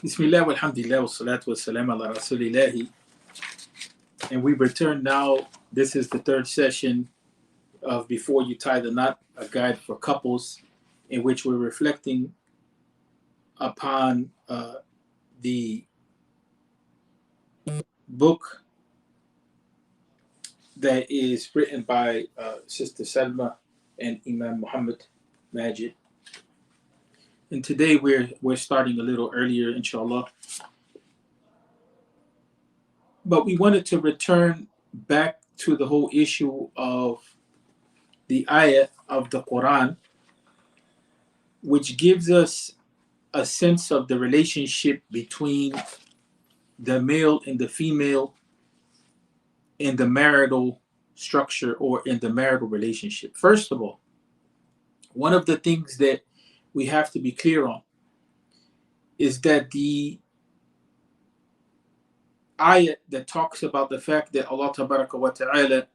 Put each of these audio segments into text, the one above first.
Bismillah walhamdulillah wa salatu wa salam ala rasulillahi. And we return now. This is the third session of Before You Tie the Knot, a guide for couples, in which we're reflecting upon the book that is written by Sister Salma and Imam Muhammad Majid. And today we're starting a little earlier, inshallah. But we wanted to return back to the whole issue of the ayah of the Quran, which gives us a sense of the relationship between the male and the female in the marital structure or in the marital relationship. First of all, one of the things that we have to be clear on is that the ayat that talks about the fact that Allah Tabaraka wa Ta'ala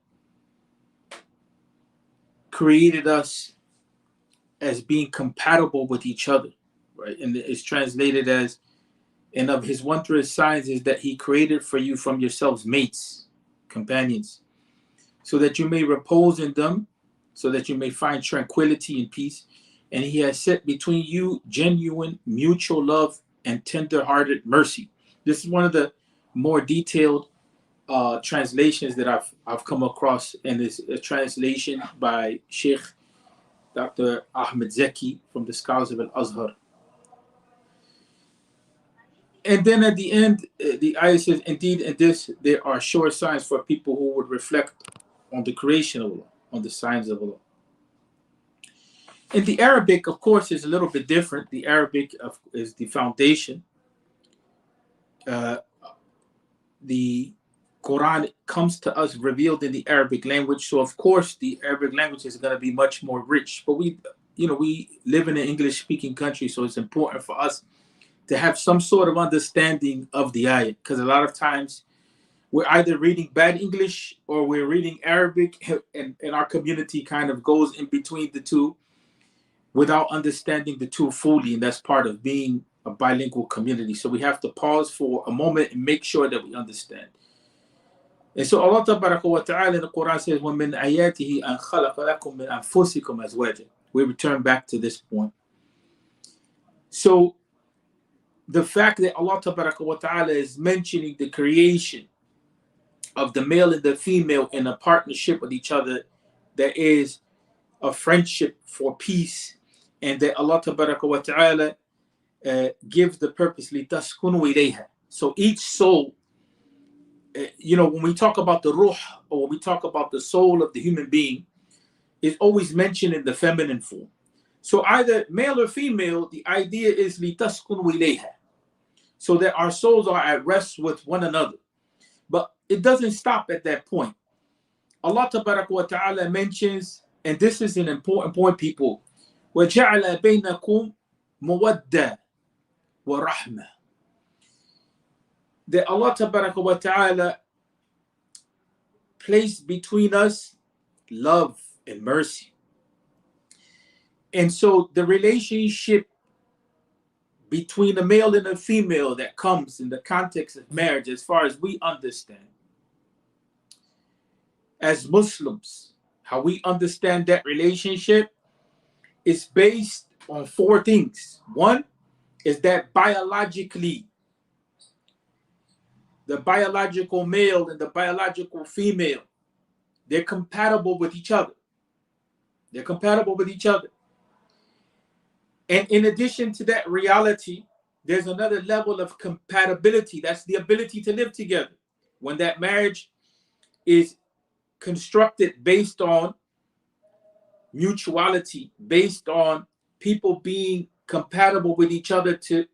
created us as being compatible with each other, right? And it's translated as, and of his wondrous signs is that he created for you from yourselves mates, companions, so that you may repose in them, so that you may find tranquility and peace. And he has set between you genuine mutual love and tender-hearted mercy. This is one of the more detailed translations that I've come across, and it's a translation by Sheikh Dr. Ahmed Zeki from the Scholars of Al-Azhar. And then at the end, the ayah says, indeed, in this, there are sure signs for people who would reflect on the creation of Allah, on the signs of Allah. In the Arabic, of course, is a little bit different. The Arabic is the foundation. The Quran comes to us revealed in the Arabic language, so of course the Arabic language is going to be much more rich. But we live in an English-speaking country, so it's important for us to have some sort of understanding of the ayat, because a lot of times we're either reading bad English or we're reading Arabic, and our community kind of goes in between the two without understanding the two fully, and that's part of being a bilingual community. So we have to pause for a moment and make sure that we understand. And so Allah Tabaraka wa Ta'ala in the Quran says, وَمِنْ آيَاتِهِ أَنْ خَلَقَ لَكُم مِّنْ أَنفُسِكُمْ أَزْوَاجًا. We return back to this point. So the fact that Allah Tabaraka wa Ta'ala is mentioning the creation of the male and the female in a partnership with each other, that is a friendship for peace, and that Allah Tabaraka wa Ta'ala gives the purpose لِتَسْكُنُوا إِلَيْهَا. So each soul, when we talk about the ruh, or when we talk about the soul of the human being, is always mentioned in the feminine form. So either male or female, the idea is لِتَسْكُنُوا إِلَيْهَا, so that our souls are at rest with one another. But it doesn't stop at that point. Allah Tabaraka wa Ta'ala mentions, and this is an important point, people, وَجَعَلَ بَيْنَكُمْ مَوَدَّةً وَرَحْمَةً. That Allah Tabaraka wa Ta'ala placed between us love and mercy. And so the relationship between the male and the female that comes in the context of marriage, as far as we understand, as Muslims, how we understand that relationship is based on four things. One is that biologically, the biological male and the biological female, they're compatible with each other. They're compatible with each other. And in addition to that reality, there's another level of compatibility. That's the ability to live together. When that marriage is constructed based on mutuality, based on people being compatible with each other to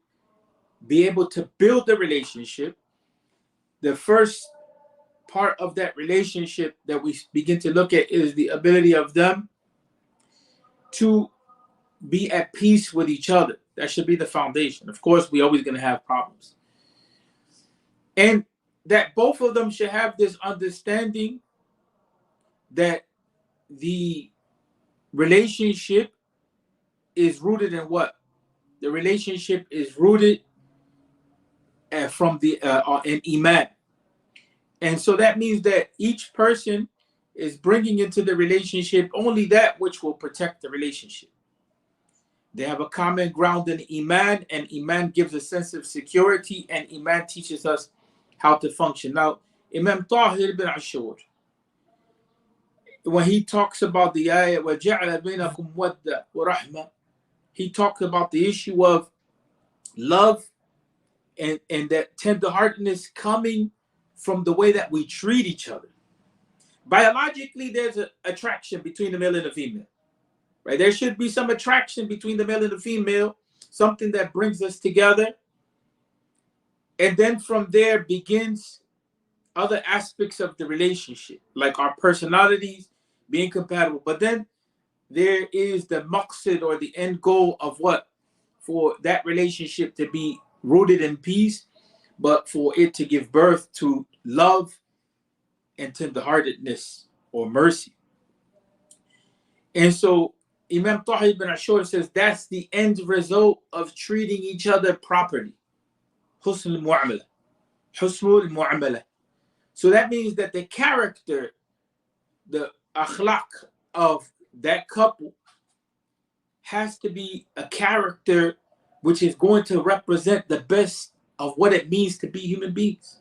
be able to build the relationship, the first part of that relationship that we begin to look at is the ability of them to be at peace with each other. That should be the foundation. Of course, we're always going to have problems. And that both of them should have this understanding that the relationship is rooted in what? The relationship is rooted from the an iman. And so that means that each person is bringing into the relationship only that which will protect the relationship. They have a common ground in iman, and iman gives a sense of security, and iman teaches us how to function. Now, Imam Tahir bin Ashur, when he talks about the ayah, وَجَعَلَ بَيْنَكُمْ وَدَّةً وَرَحْمَةً, he talks about the issue of love and that tenderheartedness coming from the way that we treat each other. Biologically, there's an attraction between the male and the female, right? There should be some attraction between the male and the female, something that brings us together. And then from there begins other aspects of the relationship, like our personalities being compatible. But then there is the maqsid, or the end goal of what? For that relationship to be rooted in peace, but for it to give birth to love and tenderheartedness or mercy. And so Imam Tahir bin Ashur says that's the end result of treating each other properly. Husn al-mu'amala. Husn al-mu'amala. So that means that the character, the akhlaq of that couple has to be a character which is going to represent the best of what it means to be human beings.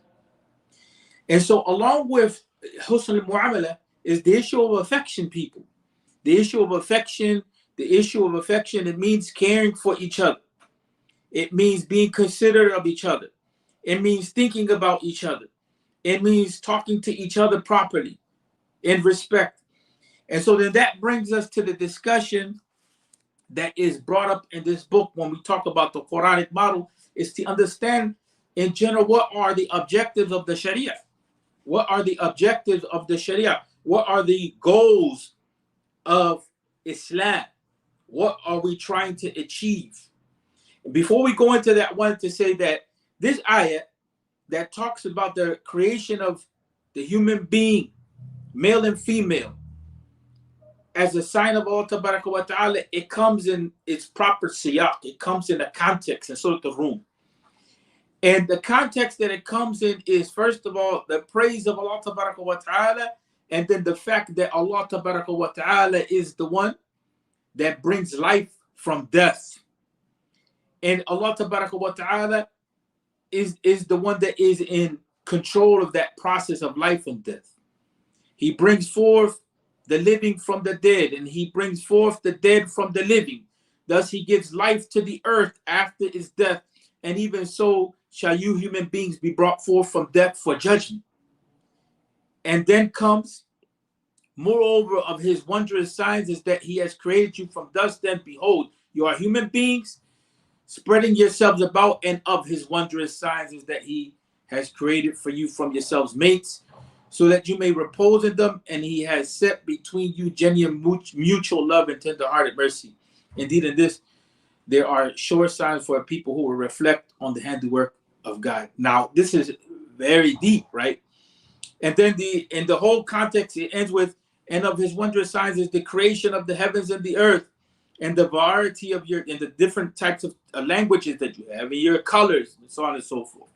And so along with husn al-mu'amala is the issue of affection, people. The issue of affection, it means caring for each other. It means being considerate of each other. It means thinking about each other. It means talking to each other properly in respect. And so then that brings us to the discussion that is brought up in this book when we talk about the Quranic model, is to understand in general what are the objectives of the Sharia. What are the objectives of the Sharia? What are the goals of Islam? What are we trying to achieve? Before we go into that, I wanted to say that this ayah that talks about the creation of the human being, male and female, as a sign of Allah wa ta'ala, it comes in its proper siyaq. It comes in a context, in Surah Al-Rum. And the context that it comes in is, first of all, the praise of Allah wa ta'ala, and then the fact that Allah wa ta'ala is the one that brings life from death. And Allah wa ta'ala is the one that is in control of that process of life and death. He brings forth the living from the dead, and he brings forth the dead from the living. Thus he gives life to the earth after its death, and even so shall you human beings be brought forth from death for judgment. And then comes, moreover, of his wondrous signs is that he has created you from dust, and behold, you are human beings spreading yourselves about, and of his wondrous signs is that he has created for you from yourselves mates, so that you may repose in them, and he has set between you genuine mutual love and tender-hearted mercy. Indeed, in this, there are sure signs for people who will reflect on the handiwork of God. Now, this is very deep, right? And then in the whole context, it ends with, and of his wondrous signs is the creation of the heavens and the earth, and the variety of and the different types of languages that you have, and your colors, and so on and so forth.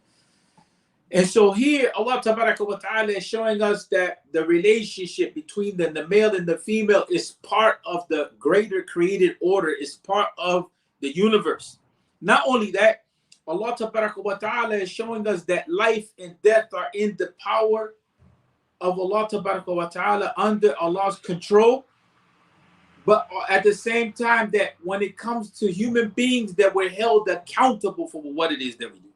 And so here, Allah wa ta'ala is showing us that the relationship between the male and the female is part of the greater created order, is part of the universe. Not only that, Allah wa ta'ala is showing us that life and death are in the power of Allah wa ta'ala, under Allah's control. But at the same time, that when it comes to human beings, that we're held accountable for what it is that we do.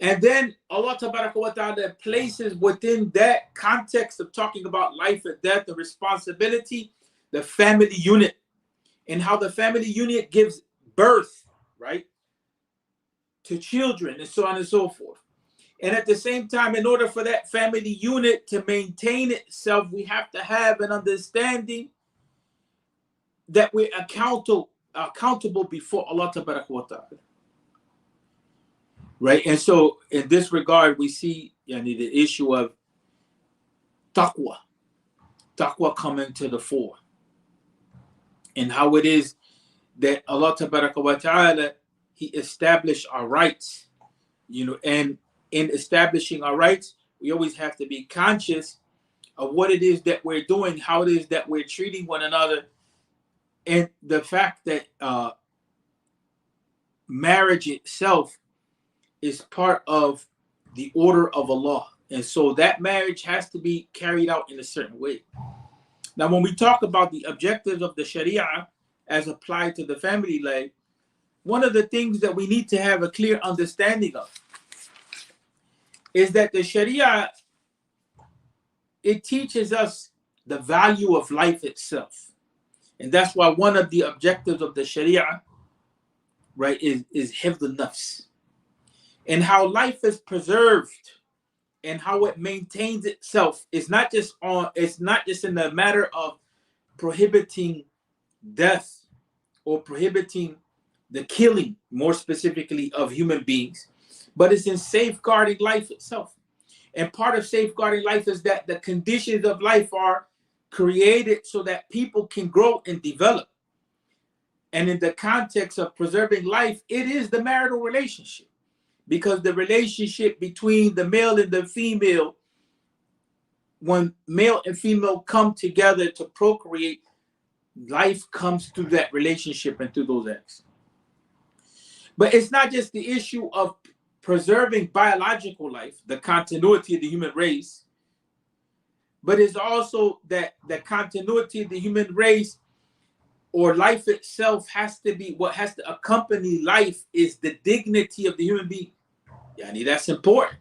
And then Allah wa ta'ala places within that context of talking about life and death and responsibility, the family unit, and how the family unit gives birth, right, to children, and so on and so forth. And at the same time, in order for that family unit to maintain itself, we have to have an understanding that we're accountable before Allah wa ta'ala. Right, and so in this regard, we see the issue of taqwa coming to the fore, and how it is that Allah wa ta'ala, he established our rights And in establishing our rights, we always have to be conscious of what it is that we're doing, how it is that we're treating one another, and the fact that marriage itself is part of the order of Allah. And so that marriage has to be carried out in a certain way. Now, when we talk about the objectives of the Sharia as applied to the family life, one of the things that we need to have a clear understanding of is that the Sharia, it teaches us the value of life itself. And that's why one of the objectives of the Sharia, right, is hifd al-nafs. And how life is preserved and how it maintains itself is it's not just in the matter of prohibiting death or prohibiting the killing, more specifically, of human beings, but it's in safeguarding life itself. And part of safeguarding life is that the conditions of life are created so that people can grow and develop. And in the context of preserving life, it is the marital relationship, because the relationship between the male and the female, when male and female come together to procreate, life comes through that relationship and through those acts. But it's not just the issue of preserving biological life, the continuity of the human race, but it's also that the continuity of the human race or life itself has to be, what has to accompany life is the dignity of the human being. That's important.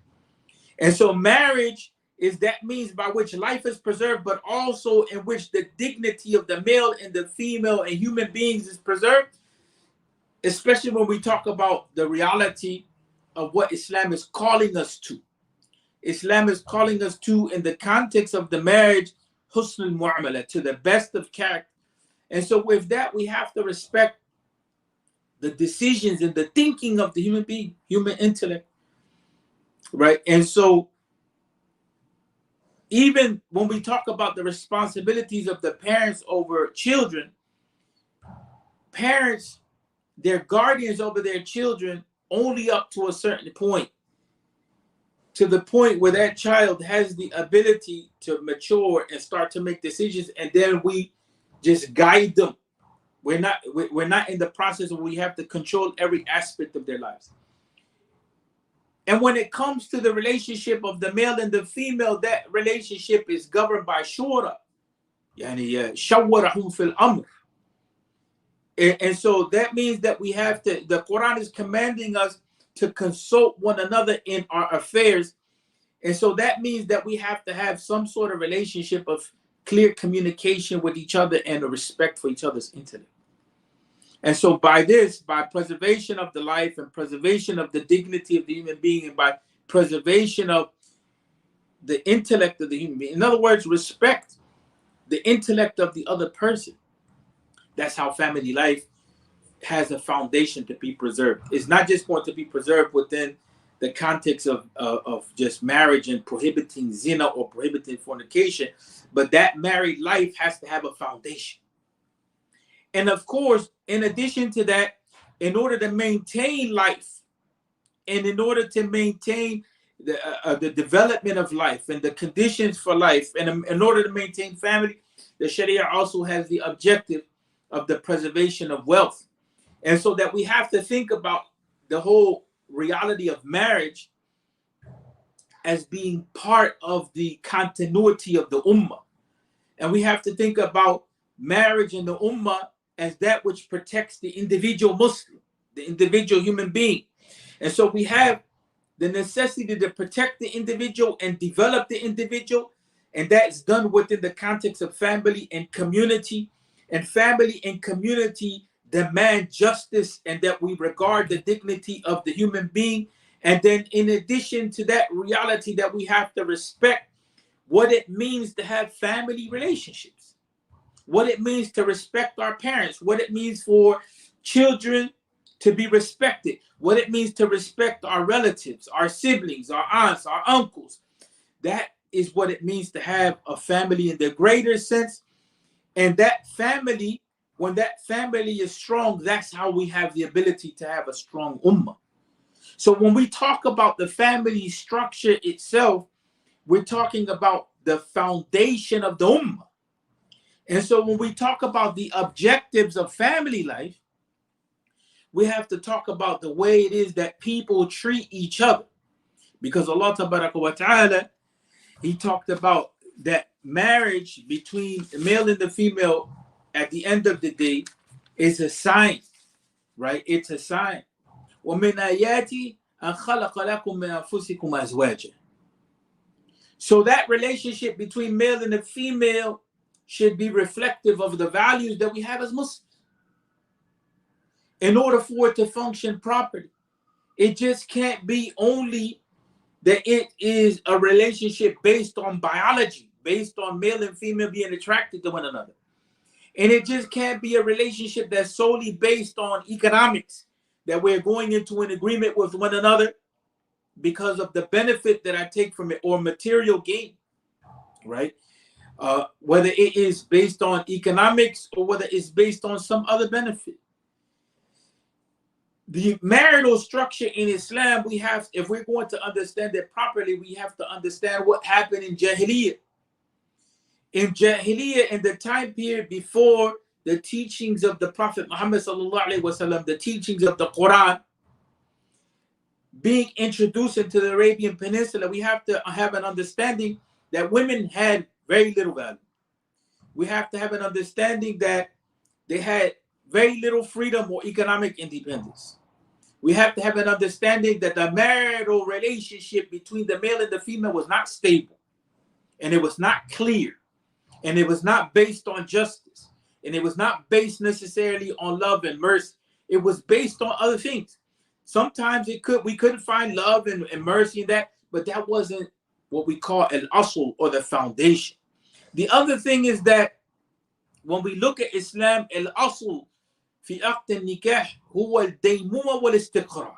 And so marriage is that means by which life is preserved, but also in which the dignity of the male and the female and human beings is preserved, especially when we talk about the reality of what Islam is calling us to. Islam is calling us to, in the context of the marriage, husn al-mu'amala, to the best of character. And so with that, we have to respect the decisions and the thinking of the human being, human intellect, right? And so even when we talk about the responsibilities of the parents over children, parents, they're guardians over their children only up to a certain point, to the point where that child has the ability to mature and start to make decisions, and then we just guide them. We're not in the process where we have to control every aspect of their lives. And when it comes to the relationship of the male and the female, that relationship is governed by shura, shawarahum fil amr. And so that means that we have to, the Quran is commanding us to consult one another in our affairs. And so that means that we have to have some sort of relationship of clear communication with each other and a respect for each other's intellect. And so by preservation of the life and preservation of the dignity of the human being, and by preservation of the intellect of the human being, in other words, respect the intellect of the other person. That's how family life has a foundation to be preserved. It's not just going to be preserved within the context of just marriage and prohibiting zina or prohibiting fornication, but that married life has to have a foundation. And of course, in addition to that, in order to maintain life and in order to maintain the development of life and the conditions for life, and in order to maintain family, the Sharia also has the objective of the preservation of wealth. And so that we have to think about the whole reality of marriage as being part of the continuity of the ummah. And we have to think about marriage in the ummah as that which protects the individual Muslim, the individual human being. And so we have the necessity to protect the individual and develop the individual, and that's done within the context of family and community. And family and community demand justice and that we regard the dignity of the human being. And then in addition to that reality, that we have to respect what it means to have family relationships, what it means to respect our parents, what it means for children to be respected, what it means to respect our relatives, our siblings, our aunts, our uncles. That is what it means to have a family in the greater sense. And that family, when that family is strong, that's how we have the ability to have a strong ummah. So when we talk about the family structure itself, we're talking about the foundation of the ummah. And so when we talk about the objectives of family life, we have to talk about the way it is that people treat each other. Because Allah wa ta'ala, he talked about that marriage between the male and the female at the end of the day is a sign, right? It's a sign. وَمِنْ آيَاتِ أَنْ خَلَقَ لَكُم مِّنْ أَنفُسِكُمْ أَزْوَاجًا. So that relationship between male and the female should be reflective of the values that we have as Muslims. In order for it to function properly, it just can't be only that it is a relationship based on biology, based on male and female being attracted to one another. And it just can't be a relationship that's solely based on economics, that we're going into an agreement with one another because of the benefit that I take from it or material gain, right? Whether it is based on economics or whether it's based on some other benefit. The marital structure in Islam, we have, if we're going to understand it properly, we have to understand what happened in Jahiliyyah. In Jahiliyyah, in the time period before the teachings of the Prophet Muhammad sallallahu alaihi wasallam, the teachings of the Quran being introduced into the Arabian Peninsula, we have to have an understanding that women had very little value. We have to have an understanding that they had very little freedom or economic independence. We have to have an understanding that the marital relationship between the male and the female was not stable, and it was not clear, and it was not based on justice, and it was not based necessarily on love and mercy. It was based on other things. Sometimes we couldn't find love and mercy in that, but that wasn't what we call an asl, or the foundation. The other thing is that when we look at Islam, al-asl في عقد النكاح هو الديمومة والاستقرار.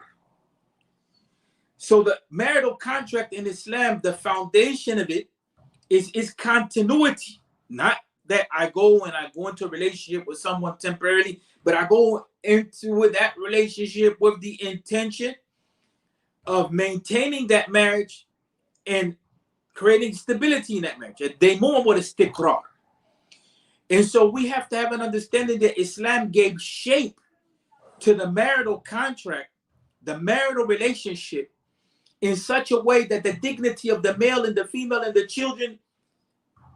So the marital contract in Islam, the foundation of it is continuity. Not that I go into a relationship with someone temporarily, but I go into that relationship with the intention of maintaining that marriage and creating stability in that marriage. الديمومة والاستقرار. And so we have to have an understanding that Islam gave shape to the marital contract, the marital relationship, in such a way that the dignity of the male and the female and the children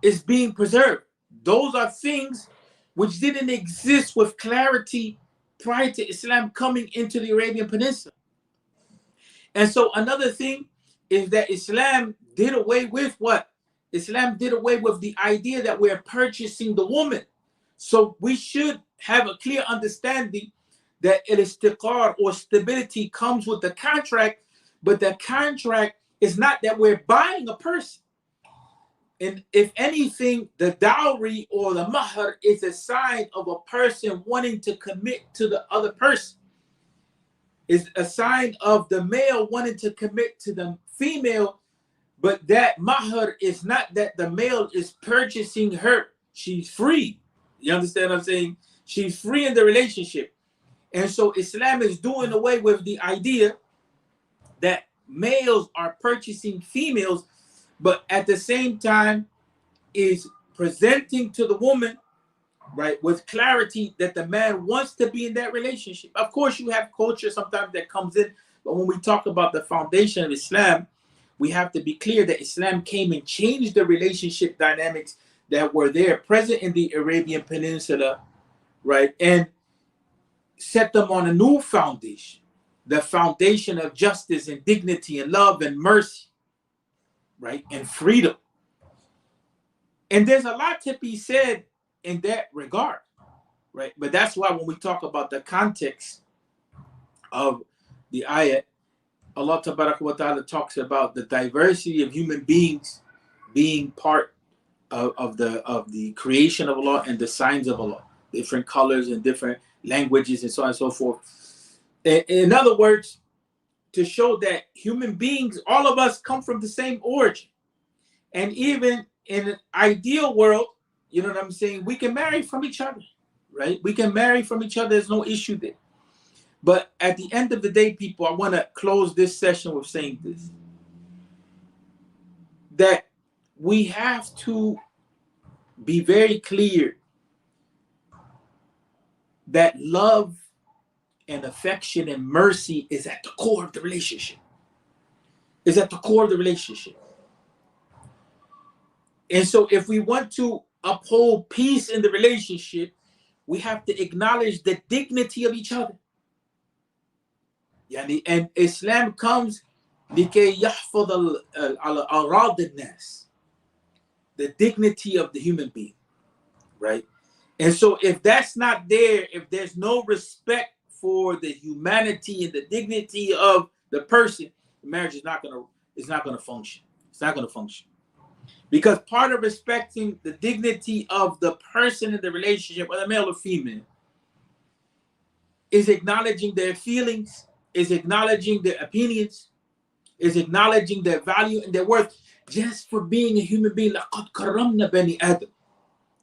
is being preserved. Those are things which didn't exist with clarity prior to Islam coming into the Arabian Peninsula. And so another thing is that Islam did away with what? Islam did away with the idea that we're purchasing the woman. So we should have a clear understanding that al-istiqrar, or stability, comes with the contract, but the contract is not that we're buying a person. And if anything, the dowry or the mahr is a sign of a person wanting to commit to the other person. It's a sign of the male wanting to commit to the female. But that mahr is not that the male is purchasing her. She's free. You understand what I'm saying? She's free in the relationship. And so Islam is doing away with the idea that males are purchasing females, but at the same time is presenting to the woman, right, with clarity that the man wants to be in that relationship. Of course, you have culture sometimes that comes in, but when we talk about the foundation of Islam, we have to be clear that Islam came and changed the relationship dynamics that were there present in the Arabian Peninsula, right? And set them on a new foundation, the foundation of justice and dignity and love and mercy, right? And freedom. And there's a lot to be said in that regard, right? But that's why when we talk about the context of the ayat, Allah wa ta'ala talks about the diversity of human beings being part of the creation of Allah and the signs of Allah, different colors and different languages and so on and so forth. In other words, to show that human beings, all of us come from the same origin. And even in an ideal world, you know what I'm saying, we can marry from each other, right? We can marry from each other. There's no issue there. But at the end of the day, people, I want to close this session with saying this, that we have to be very clear that love and affection and mercy is at the core of the relationship. Is at the core of the relationship. And so if we want to uphold peace in the relationship, we have to acknowledge the dignity of each other. And Islam comes لكي يحفظ أراضي الناس, the dignity of the human being, right? And so if that's not there, if there's no respect for the humanity and the dignity of the person, the marriage is not gonna function. It's not gonna function. Because part of respecting the dignity of the person in the relationship, whether male or female, is acknowledging their feelings, is acknowledging their opinions, is acknowledging their value and their worth just for being a human being. لَقَدْ كَرَّمْنَا بَنِي آدَمَ.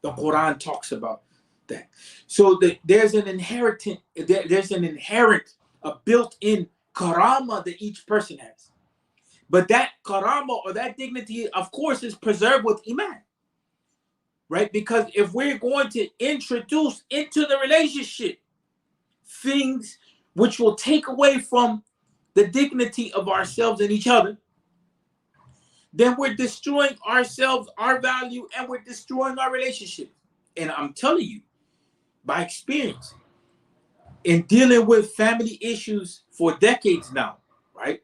The Quran talks about that. So there's an inherent, a built-in karama that each person has. But that karama or that dignity, of course, is preserved with iman, right? Because if we're going to introduce into the relationship things which will take away from the dignity of ourselves and each other, then we're destroying ourselves, our value, and we're destroying our relationship. And I'm telling you, by experience, in dealing with family issues for decades now, right?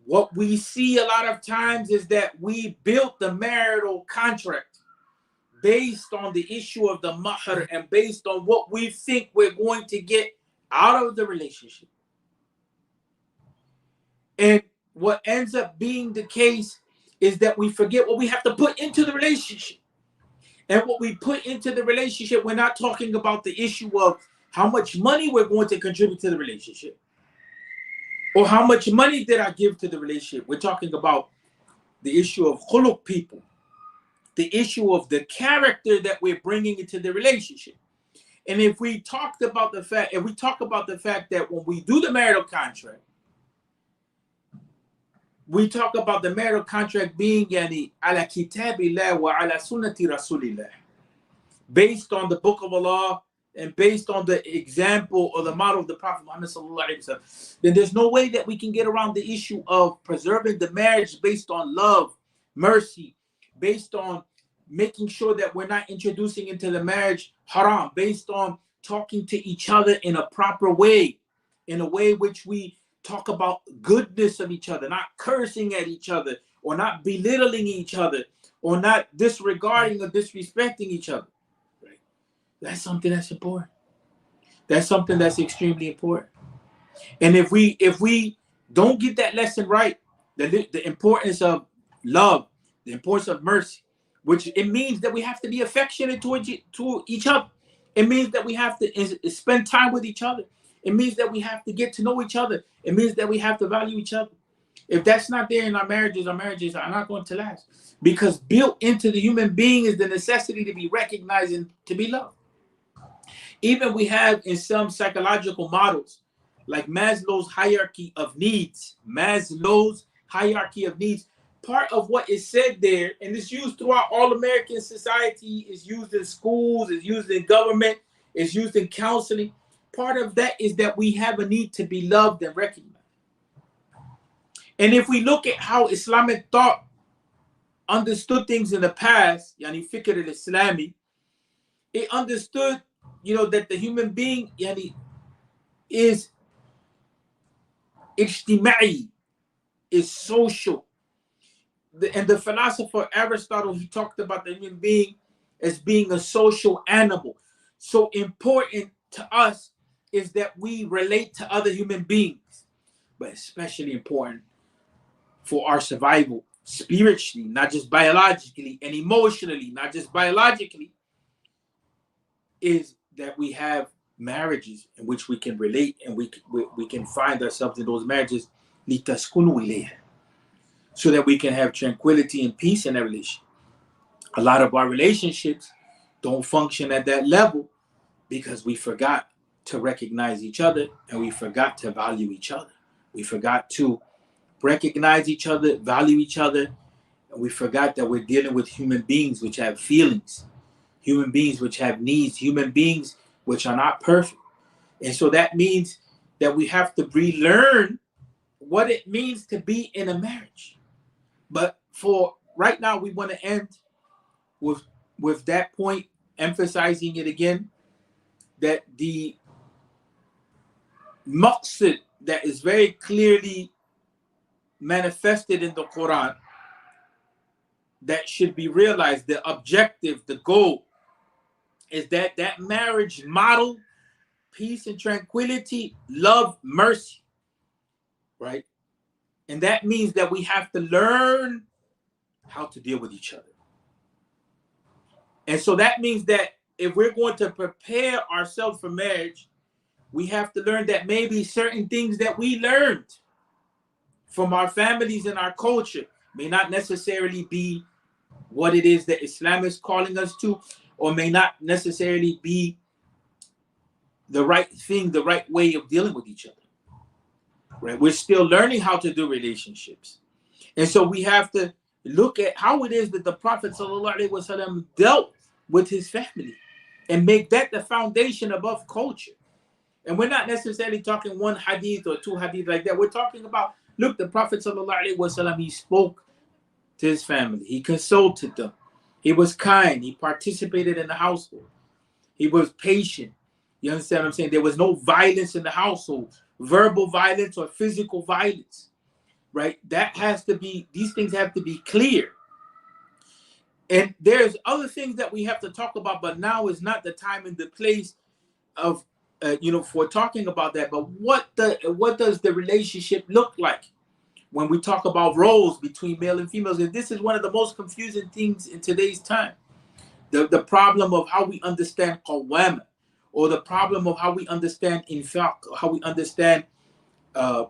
What we see a lot of times is that we built the marital contract based on the issue of the mahr and based on what we think we're going to get out of the relationship. And what ends up being the case is that we forget what we have to put into the relationship. And what we put into the relationship, we're not talking about the issue of how much money we're going to contribute to the relationship, or how much money did I give to the relationship. We're talking about the issue of khuluq, people, the issue of the character that we're bringing into the relationship. And if we talk about the fact that when we do the marital contract, we talk about the marital contract being ala kitabillah wa ala sunnati rasulillah, based on the book of Allah and based on the example or the model of the Prophet Muhammad sallallahu alaihi wasallam, then there's no way that we can get around the issue of preserving the marriage based on love, mercy, based on making sure that we're not introducing into the marriage haram, based on talking to each other in a proper way, in a way which we talk about goodness of each other, not cursing at each other, or not belittling each other, or not disregarding or disrespecting each other. Right? That's something that's important. That's something that's extremely important. And if we don't get that lesson right, the importance of love, the importance of mercy, which it means that we have to be affectionate to each other. It means that we have to spend time with each other. It means that we have to get to know each other. It means that we have to value each other. If that's not there in our marriages are not going to last. Because built into the human being is the necessity to be recognized and to be loved. Even we have in some psychological models, like Maslow's hierarchy of needs. Maslow's hierarchy of needs. Part of what is said there, and it's used throughout all American society, is used in schools, is used in government, is used in counseling. Part of that is that we have a need to be loved and recognized. And if we look at how Islamic thought understood things in the past, yani fikr al-Islami, it understood, that the human being is ijtima'i, is social. And the philosopher Aristotle, he talked about the human being as being a social animal. So important to us is that we relate to other human beings, but especially important for our survival spiritually, not just biologically, and emotionally, not just biologically, is that we have marriages in which we can relate and we can find ourselves in those marriages so that we can have tranquility and peace in that relationship. A lot of our relationships don't function at that level because we forgot to recognize each other, and we forgot to value each other. We forgot to recognize each other, value each other, and we forgot that we're dealing with human beings which have feelings, human beings which have needs, human beings which are not perfect. And so that means that we have to relearn what it means to be in a marriage. But for right now, we want to end with that point, emphasizing it again, that the maqsad that is very clearly manifested in the Quran, that should be realized, the objective, the goal, is that that marriage model peace and tranquility, love, mercy, right? And that means that we have to learn how to deal with each other. And so that means that if we're going to prepare ourselves for marriage, we have to learn that maybe certain things that we learned from our families and our culture may not necessarily be what it is that Islam is calling us to, or may not necessarily be the right thing, the right way of dealing with each other. Right? We're still learning how to do relationships. And so we have to look at how it is that the Prophet ﷺ dealt with his family and make that the foundation above culture. And we're not necessarily talking one hadith or two hadith like that. We're talking about, look, the Prophet ﷺ, he spoke to his family. He consulted them. He was kind. He participated in the household. He was patient. You understand what I'm saying? There was no violence in the household, verbal violence or physical violence, right? That has to be, these things have to be clear. And there's other things that we have to talk about, but now is not the time and the place of, for talking about that. But what does the relationship look like when we talk about roles between male and females? And this is one of the most confusing things in today's time. The problem of how we understand qawwama, or the problem of how we understand infaq, how we understand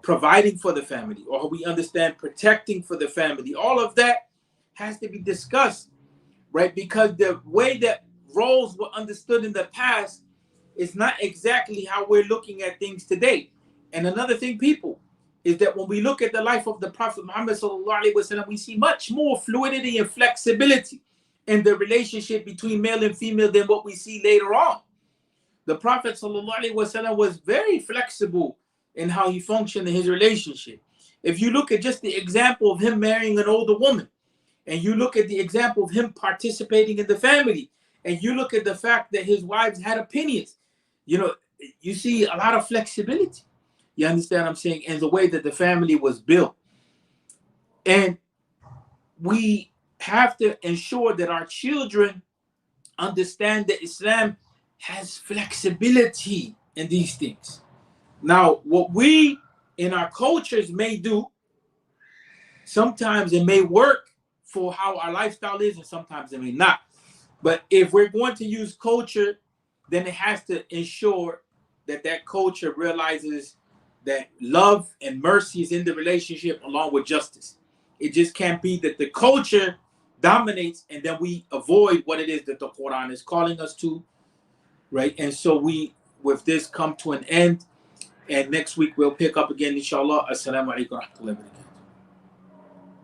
providing for the family, or how we understand protecting for the family. All of that has to be discussed, right? Because the way that roles were understood in the past is not exactly how we're looking at things today. And another thing, people, is that when we look at the life of the Prophet Muhammad ﷺ, we see much more fluidity and flexibility in the relationship between male and female than what we see later on. The Prophet ﷺ was very flexible in how he functioned in his relationship. If you look at just the example of him marrying an older woman, and you look at the example of him participating in the family, and you look at the fact that his wives had opinions, you see a lot of flexibility. You understand what I'm saying? And the way that the family was built. And we have to ensure that our children understand that Islam has flexibility in these things. Now, what we in our cultures may do, sometimes it may work for how our lifestyle is, and sometimes it may not. But if we're going to use culture, then it has to ensure that that culture realizes that love and mercy is in the relationship along with justice. It just can't be that the culture dominates and then we avoid what it is that the Quran is calling us to, right? And so we, with this, come to an end. And next week we'll pick up again, inshallah. Assalamu alaikum wa rahmatullahi wa barakatuh.